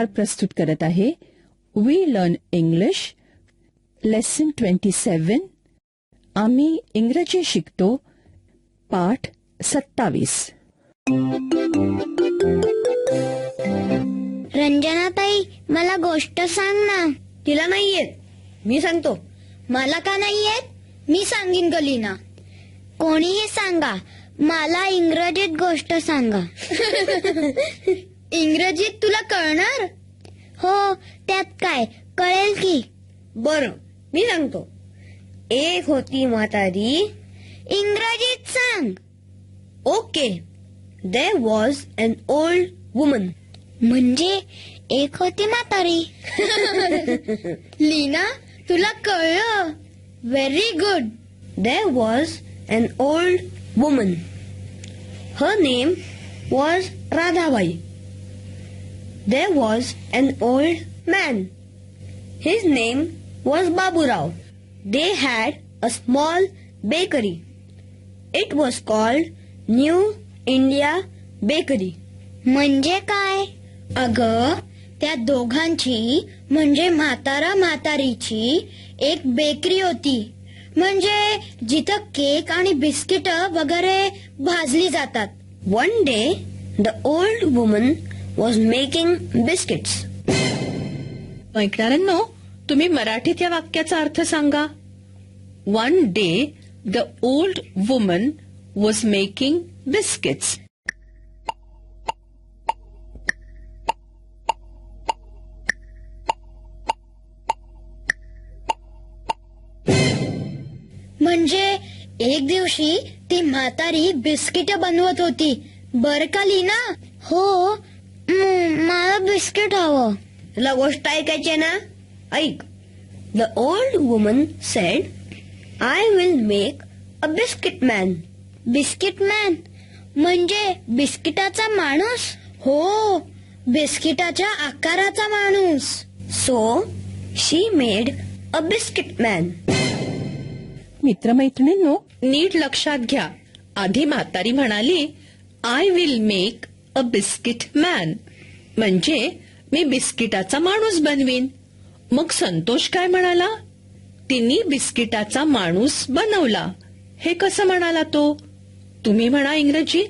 परिवार प्रस्तुत करत आहे वी लर्न इंग्लिश लेसन 27. आम्ही इंग्रजी शिकतो पाठ 27. रंजनाताई, मला गोष्ट सांग ना. तिला नाही येत, मी सांगतो. मला का नाही येत? मी सांगीन गलीना. कोणीही सांगा, मला इंग्रजीत गोष्ट सांगा. इंग्रजीत तुला कळणार? हो, त्यात काय, कळेल की. बरं, मी सांगतो. एक होती म्हातारी. इंग्रजीत सांग. Okay. There was an old woman. म्हणजे एक होती म्हातारी. लीना, तुला कळलं. Very good. There was an old woman. Her name was Radhabai. There was an old man. His name was Baburao. They had a small bakery. It was called New India Bakery. म्हणजे काय? अगं, त्या दोघांची म्हणजे म्हातारा म्हातारीची एक bakery होती. म्हणजे जिथं केक आणि बिस्किट वगैरे भाजली जातात. One day, the old woman was making biscuits. ऐकणाऱ्यांनो, तुम्ही मराठीत या वाक्याचा अर्थ सांगा. One day the old woman was making biscuits. म्हणजे एक दिवशी ती म्हातारी बिस्किट बनवत होती. बर का लीना? हो, मला बिस्किट हवं. तुला गोष्ट ऐकायची ना? ऐक. The old woman said, I will make a biscuit man. Biscuit man म्हणजे बिस्किटाचा माणूस? हो, बिस्किटाच्या आकाराचा माणूस. So, she made a biscuit man. मित्रमैत्रिणींनो, नीट लक्षात घ्या. आधी म्हातारी म्हणाली I will make a biscuit man, म्हणजे मी बिस्किटाचा माणूस बनवीन. मग संतोष काय म्हणाला? तिने बिस्किटाचा माणूस बनवला. हे कसं म्हणाला तो? तुम्ही म्हणा इंग्रजीत.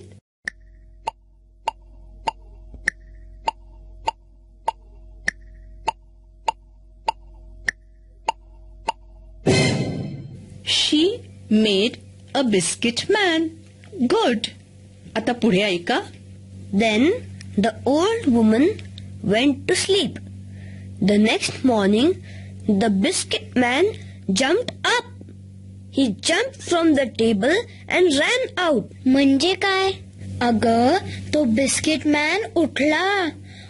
She made a biscuit man. Good. आता पुढे ऐका. Then the old woman went to sleep. The next morning, the biscuit man jumped up. He jumped from the table and ran out. म्हणजे काय? अगं, तो बिस्किट मॅन उठला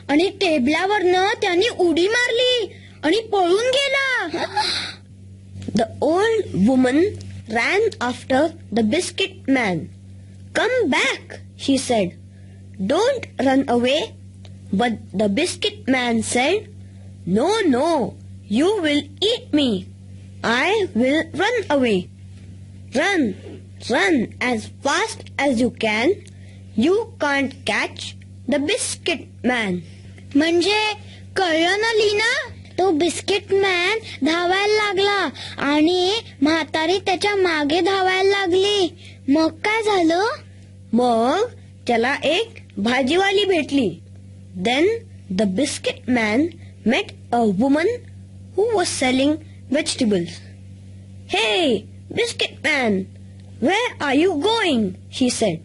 आणि टेबलावरनं त्याने उडी मारली आणि पळून गेला. The old woman ran after the biscuit man. Come back, she said. Don't run away. But the biscuit man said, No, no, you will eat me. I will run away. Run, run as fast as you can. You can't catch the biscuit man. म्हणजे कळलं ना लीना? तो biscuit man धावायला लागला आणि म्हातारी त्याच्या मागे धावायला लागली. मग काय झालं? मग त्याला एक भाजीवाली भेटली. Then the biscuit man met a woman who was selling vegetables. Hey, biscuit man, where are you going? She said.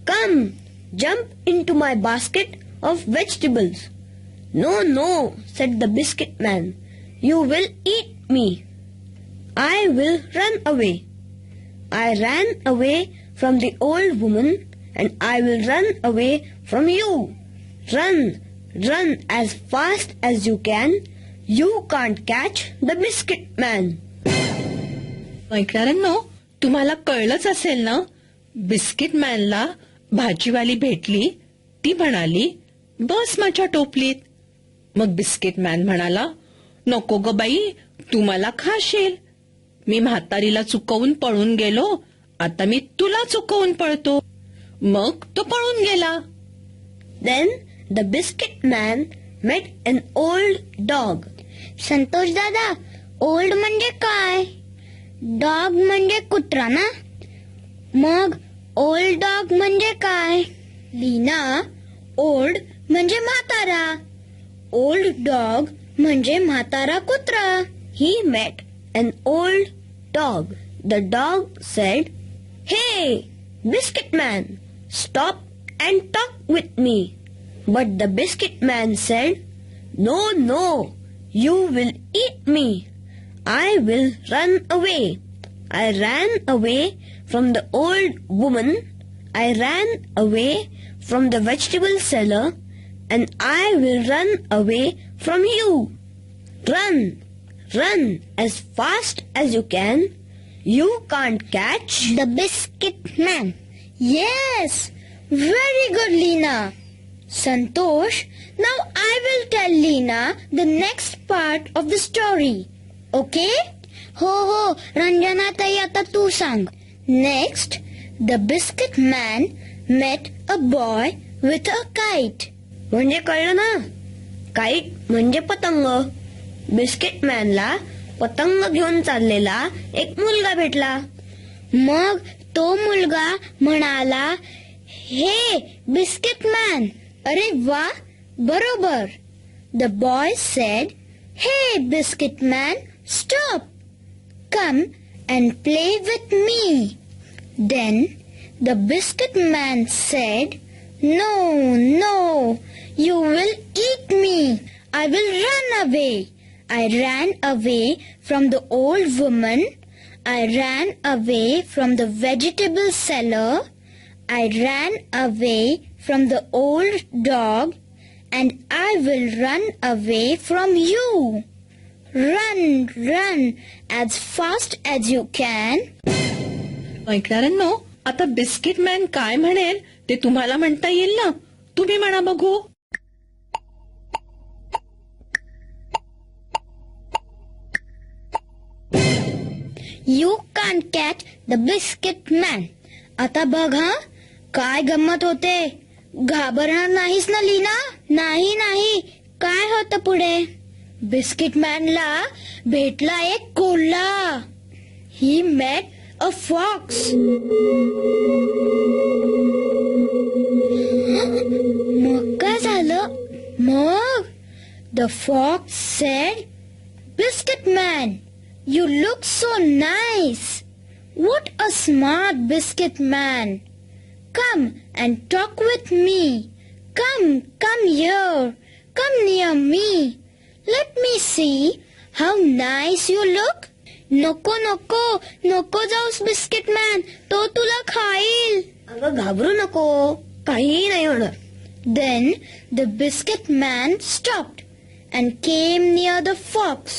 Come, jump into my basket of vegetables. No, no, said the biscuit man. You will eat me. I will run away. I ran away from the old woman and I will run away from you. Run, run as fast as you can. You can't catch the biscuit man. ऐकणाऱ्यांनो, तुम्हाला कळलंच असेल ना? Biscuit मॅनला भाजीवाली भेटली. ती म्हणाली, बस माझ्या टोपलीत. मग बिस्किट मॅन म्हणाला, नको ग बाई, तू मला खाशील. मी म्हातारीला चुकवून पळून गेलो, आता मी तुला चुकवून पळतो. मग तो पळून गेला. Then the biscuit man met an old dog. Santosh दादा, ओल्ड म्हणजे काय? डॉग म्हणजे कुत्रा ना? मग ओल्ड डॉग म्हणजे काय? लीना, ओल्ड म्हणजे म्हातारा, ओल्ड डॉग म्हणजे म्हातारा कुत्रा. He met an old dog. The dog said, "Hey, Biscuit Man, stop and talk with me." But the Biscuit Man said, "No, no, you will eat me. I will run away." I ran away from the old woman. I ran away from the vegetable seller, and I will run away from you. Run, run as fast as you can. You can't catch The Biscuit Man. Yes, very good, Leena. Santosh, now I will tell Leena the next part of the story. Okay? हो हो, रंजना ताई, आता तू सांग. Next, the Biscuit Man met a boy with a kite. म्हणजे कळलं ना? Kite म्हणजे पतंग. बिस्किट मॅनला पतंग घेऊन चाललेला एक मुलगा भेटला. मग तो मुलगा म्हणाला, हे बिस्किट मॅन. अरे वा, बरोबर. The boy said, "Hey, Biscuit Man, stop. Come and play with me." Then the Biscuit Man said, "No, no, you will eat me. I will run away." I ran away from the old woman. I ran away from the vegetable seller. I ran away from the old dog, and I will run away from you. Run, run as fast as you can. ऐकणाऱ्यांनो, आता biscuit man काय म्हणेल ते तुम्हाला म्हणता येईल ना? तुम्ही म्हणा बघू. You can't catch the Biscuit Man. आता बघ हा, काय गंमत होते. घाबरणार नाहीस ना लीना? नाही नाही, काय होतं पुढे? बिस्किट मॅनला भेटला एक कोल्हा. He met a fox. मग काय झालं? मग the fox said, "Biscuit Man, you look so nice. What a smart Biscuit Man. Come and talk with me. Come here. Come near me. Let me see how nice you look." नको नको नको जाऊस biscuit man, तो तुला खाईल. अगं घाबरू नको, काहीही नाही होणार. Then the Biscuit Man stopped and came near the fox.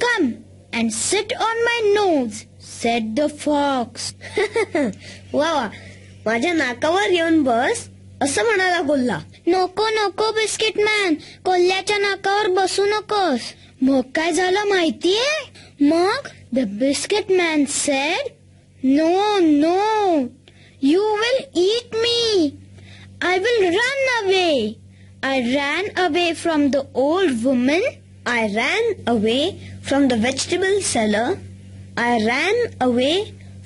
"Come and sit on my nose," said the fox. वा वा, माझ्या नाकावर येऊन बस, असं म्हणाला कोल्हा. नको नको बिस्किट मॅन, कोल्ह्याच्या नाकावर बसू नकोस. मग काय झालं माहितीये? मग the Biscuit Man said, "No, no, you will eat me. I will run away." I ran away from the old woman. I ran away from the vegetable seller. I ran away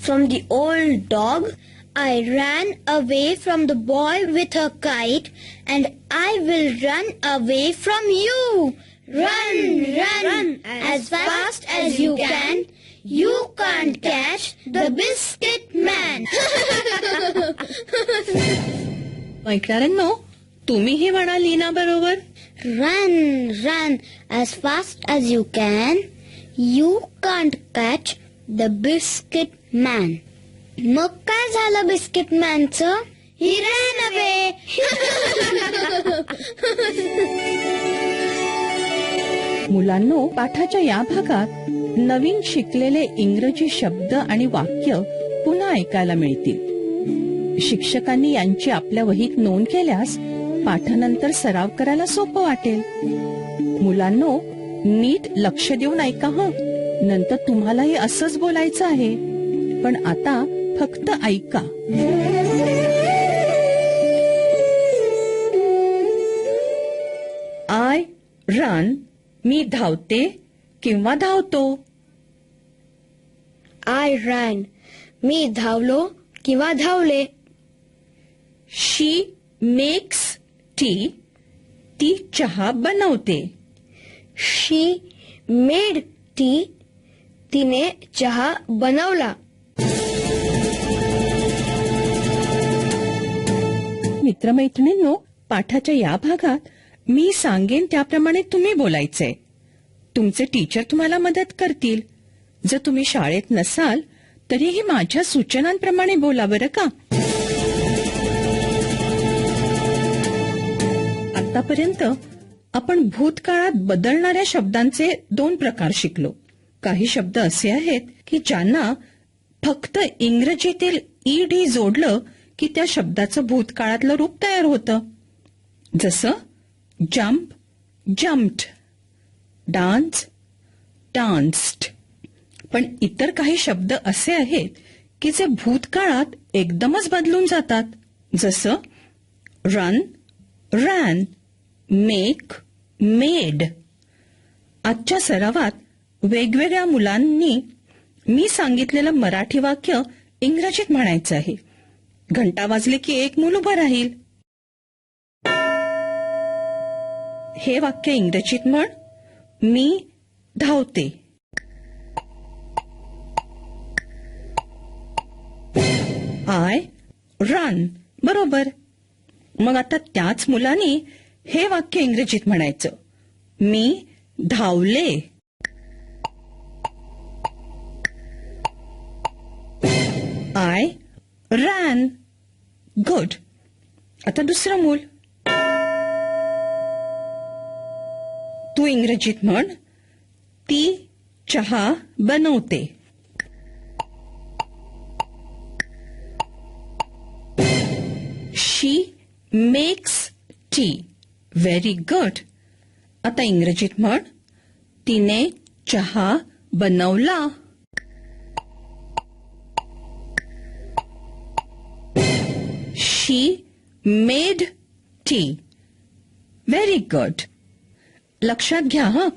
from the old dog. I ran away from the boy with a kite, and I will run away from you. Run, run, as fast as you can. You can't catch the Biscuit Man. ऐकणाऱ्यांनो, तुम्हीही म्हणा लीना बरोबर. Run, run as fast as you can. You can't catch the Biscuit Man. मग काय झालं biscuit मॅनचं? He ran away. मुलांनो, पाठाच्या या भागात नवीन शिकलेले इंग्रजी शब्द आणि वाक्य पुन्हा ऐकायला मिळतील. शिक्षकांनी यांची आपल्या वहीत नोंद केल्यास पाठानंतर सराव करायला सोपं वाटेल. मुलांनो, नीट लक्ष देऊन ऐका हं. नंतर तुम्हालाही असंच बोलायचं आहे. पण आता फक्त ऐका. रन मी धावते किंवा धावतो. आय रॅन मी धावलो किंवा धावले. शी मेक्स टी ती चहा बनवते. शी मेड टी तिने चहा बनवला. मित्रमैत्रिणींनो, पाठाच्या या भागात मी सांगेन त्याप्रमाणे तुम्ही बोलायचंय. तुमचे टीचर तुम्हाला मदत करतील. जर तुम्ही शाळेत नसाल तरीही माझ्या सूचनांप्रमाणे बोला बरं का. आतापर्यंत आपण भूतकाळात बदलणाऱ्या शब्दांचे 2 प्रकार शिकलो. काही शब्द असे आहेत की ज्यांना फक्त इंग्रजीतील ईडी जोडलं की त्या शब्दाचं भूतकाळातलं रूप तयार होतं. जसं जम्प, जम्प्ड, डान्स, डान्स्ड. पण इतर काही शब्द असे आहेत की जे भूतकाळात एकदमच बदलून जातात. जसं रन, रॅन, मेक, मेड. आजच्या सरावात वेगवेगळ्या मुलांनी मी सांगितलेलं मराठी वाक्य इंग्रजीत म्हणायचं आहे. घंटा वाजले की एक मूल उभं राहील. हे वाक्य इंग्रजीत म्हण. मी धावते. I run. बरोबर. मग आता त्याच मुलांनी हे वाक्य इंग्रजीत म्हणायचं. मी धावले. I ran. गुड. आता दुसरं मूल. तू इंग्रजीत म्हण. ती चहा बनवते. शी मेक्स टी. Very good. आता इंग्रजीत म्हण. तिने चहा बनवला. शी मेड टी. Very good. लक्षात घ्या हं,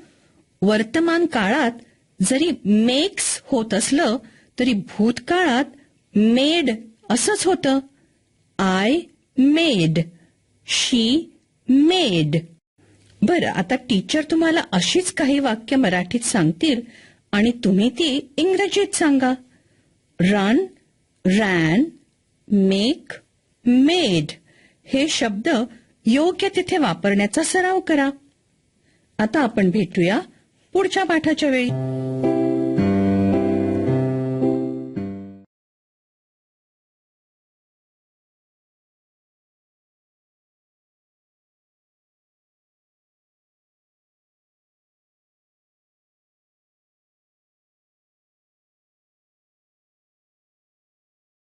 वर्तमान काळात जरी मेक्स होत असलं तरी भूतकाळात मेड असंच होतं. I made. She made. बरं, आता टीचर तुम्हाला अशीच काही वाक्य मराठीत सांगतील आणि तुम्ही ती इंग्रजीत सांगा. रन, रॅन, मेक, मेड हे शब्द योग्य तिथे वापरण्याचा सराव करा. आता आपण भेटूया पुढच्या पाठाच्या वेळी.